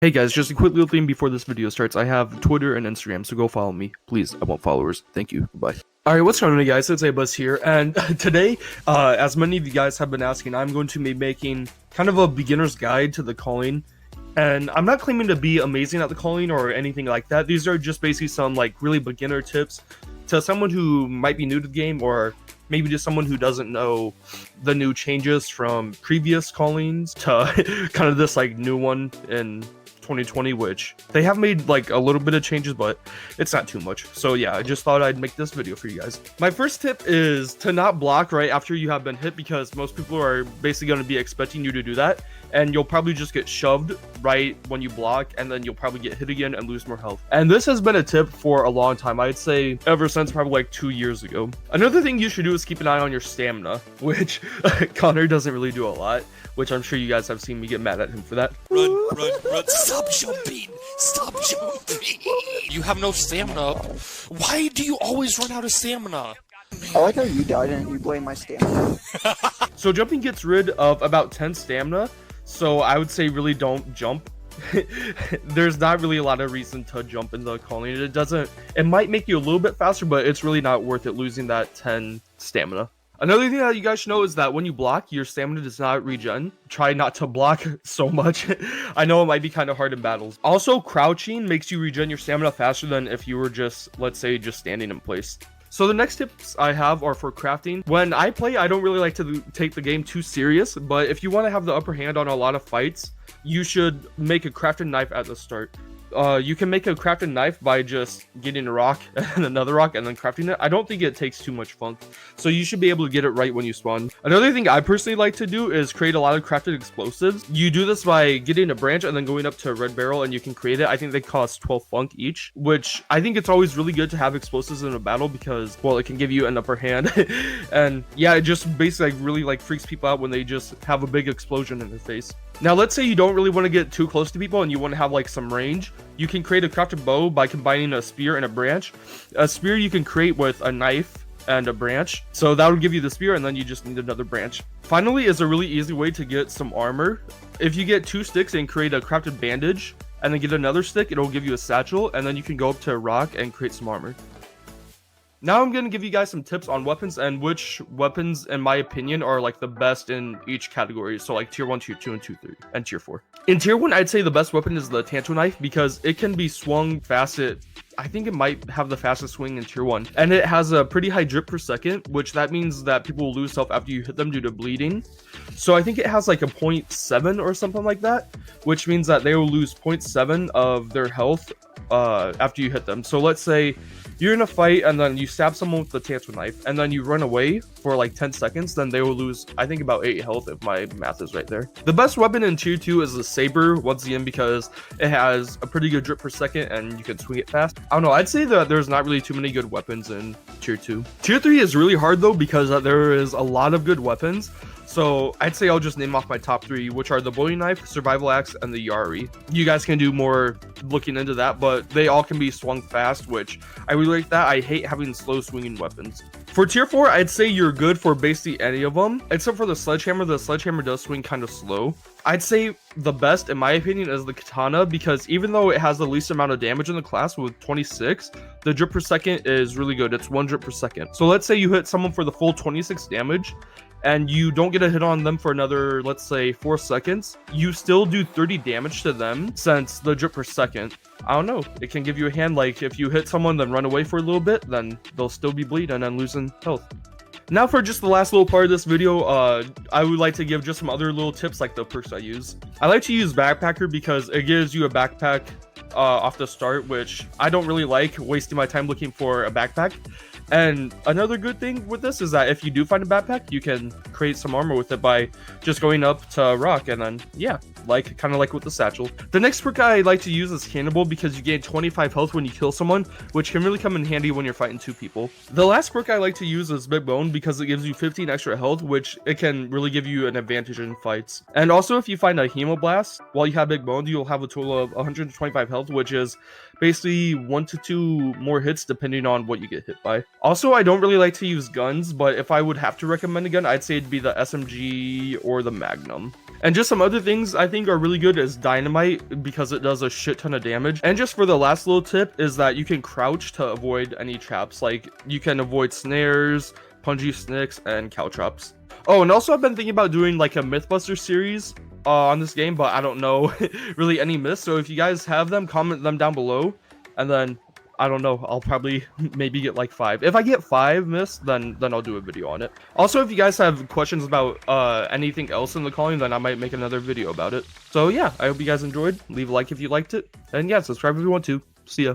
Hey guys, just a quick little thing before this video starts. I have Twitter and Instagram, so go follow me. Please, I want followers. Thank you. Bye. Alright, what's going on guys? It's Abus here, and today, as many of you guys have been asking, I'm going to be making kind of a beginner's guide to the Culling. And I'm not claiming to be amazing at the Culling or anything like that. These are just basically some like really beginner tips to someone who might be new to the game, or maybe just someone who doesn't know the new changes from previous Cullings to kind of this like new one in 2020, which they have made like a little bit of changes, but it's not too much. So yeah, I just thought I'd make this video for you guys. My first tip is to not block right after you have been hit, because most people are basically going to be expecting you to do that, and you'll probably just get shoved right when you block, and then you'll probably get hit again and lose more health. And this has been a tip for a long time. I'd say ever since probably like 2 years ago. Another thing you should do is keep an eye on your stamina, which Connor doesn't really do a lot, which I'm sure you guys have seen me get mad at him for that. Run, stop jumping, stop jumping. You have no stamina. Why do you always run out of stamina? I like how you died and you blame my stamina. So jumping gets rid of about 10 stamina, so I would say really don't jump. There's not really a lot of reason to jump in the Culling. It might make you a little bit faster, but it's really not worth it losing that 10 stamina. Another thing that you guys should know is that when you block, your stamina does not regen. Try not to block so much. I know it might be kind of hard in battles. Also, crouching makes you regen your stamina faster than if you were just, let's say, just standing in place. So the next tips I have are for crafting. When I play, I don't really like to take the game too serious, but if you want to have the upper hand on a lot of fights, you should make a crafted knife at the start. You can make a crafted knife by just getting a rock and another rock and then crafting it. I don't think it takes too much funk, so you should be able to get it right when you spawn. Another thing I personally like to do is create a lot of crafted explosives. You do this by getting a branch and then going up to a red barrel, and you can create it. I think they cost 12 funk each, which I think it's always really good to have explosives in a battle because, well, it can give you an upper hand. And yeah, it just basically like really like freaks people out when they just have a big explosion in their face. Now, let's say you don't really want to get too close to people and you want to have like some range. You can create a crafted bow by combining a spear and a branch. A spear you can create with a knife and a branch. So that would give you the spear, and then you just need another branch. Finally is a really easy way to get some armor. If you get 2 sticks and create a crafted bandage and then get another stick, it'll give you a satchel, and then you can go up to a rock and create some armor. Now I'm going to give you guys some tips on weapons and which weapons, in my opinion, are like the best in each category. So like tier 1, tier 2, and tier 3, and tier 4. In tier 1, I'd say the best weapon is the Tanto knife because it can be swung fast. I think it might have the fastest swing in tier 1. And it has a pretty high drip per second, which that means that people will lose health after you hit them due to bleeding. So I think it has like a 0.7 or something like that, which means that they will lose 0.7 of their health after you hit them. So let's say you're in a fight and then you stab someone with the Tanto knife and then you run away for like 10 seconds, then they will lose, I think, about 8 health if my math is right there. The best weapon in tier 2 is the saber, once again, because it has a pretty good drip per second and you can swing it fast. I don't know, I'd say that there's not really too many good weapons in tier 2. Tier 3 is really hard though because there is a lot of good weapons. So I'd say I'll just name off my top 3, which are the bowie knife, survival axe, and the Yari. You guys can do more looking into that, but they all can be swung fast, which I really like that. I hate having slow swinging weapons. For tier 4, I'd say you're good for basically any of them, except for the sledgehammer. The sledgehammer does swing kind of slow. I'd say the best, in my opinion, is the katana, because even though it has the least amount of damage in the class with 26, the drip per second is really good. It's 1 drip per second. So let's say you hit someone for the full 26 damage, and you don't get a hit on them for another, let's say, 4 seconds, you still do 30 damage to them since the drip per second. I don't know, it can give you a hand, like if you hit someone then run away for a little bit, then they'll still be bleeding and losing health. Now for just the last little part of this video, I would like to give just some other little tips like the perks I use. I like to use Backpacker because it gives you a backpack off the start, which I don't really like wasting my time looking for a backpack. And another good thing with this is that if you do find a backpack, you can create some armor with it by just going up to a rock, and then yeah, like kind of like with the satchel. The next perk I like to use is Cannibal because you gain 25 health when you kill someone, which can really come in handy when you're fighting 2 people. The last perk I like to use is Big Bone because it gives you 15 extra health, which it can really give you an advantage in fights. And also if you find a Hemoblast while you have Big Bone, you'll have a total of 125 health, which is basically 1 to 2 more hits depending on what you get hit by. Also, I don't really like to use guns, but if I would have to recommend a gun, I'd say it'd be the SMG or the Magnum. And just some other things I think are really good is dynamite, because it does a shit ton of damage. And just for the last little tip is that you can crouch to avoid any traps. Like you can avoid snares, punji snicks, and cow traps. Oh, and also I've been thinking about doing like a Mythbuster series on this game, but I don't know really any myths. So if you guys have them, comment them down below, and then I don't know, I'll probably maybe get like 5. If I get 5 myths, then I'll do a video on it. Also, if you guys have questions about anything else in the Culling, then I might make another video about it. So yeah, I hope you guys enjoyed. Leave a like if you liked it, and yeah, subscribe if you want to. See ya.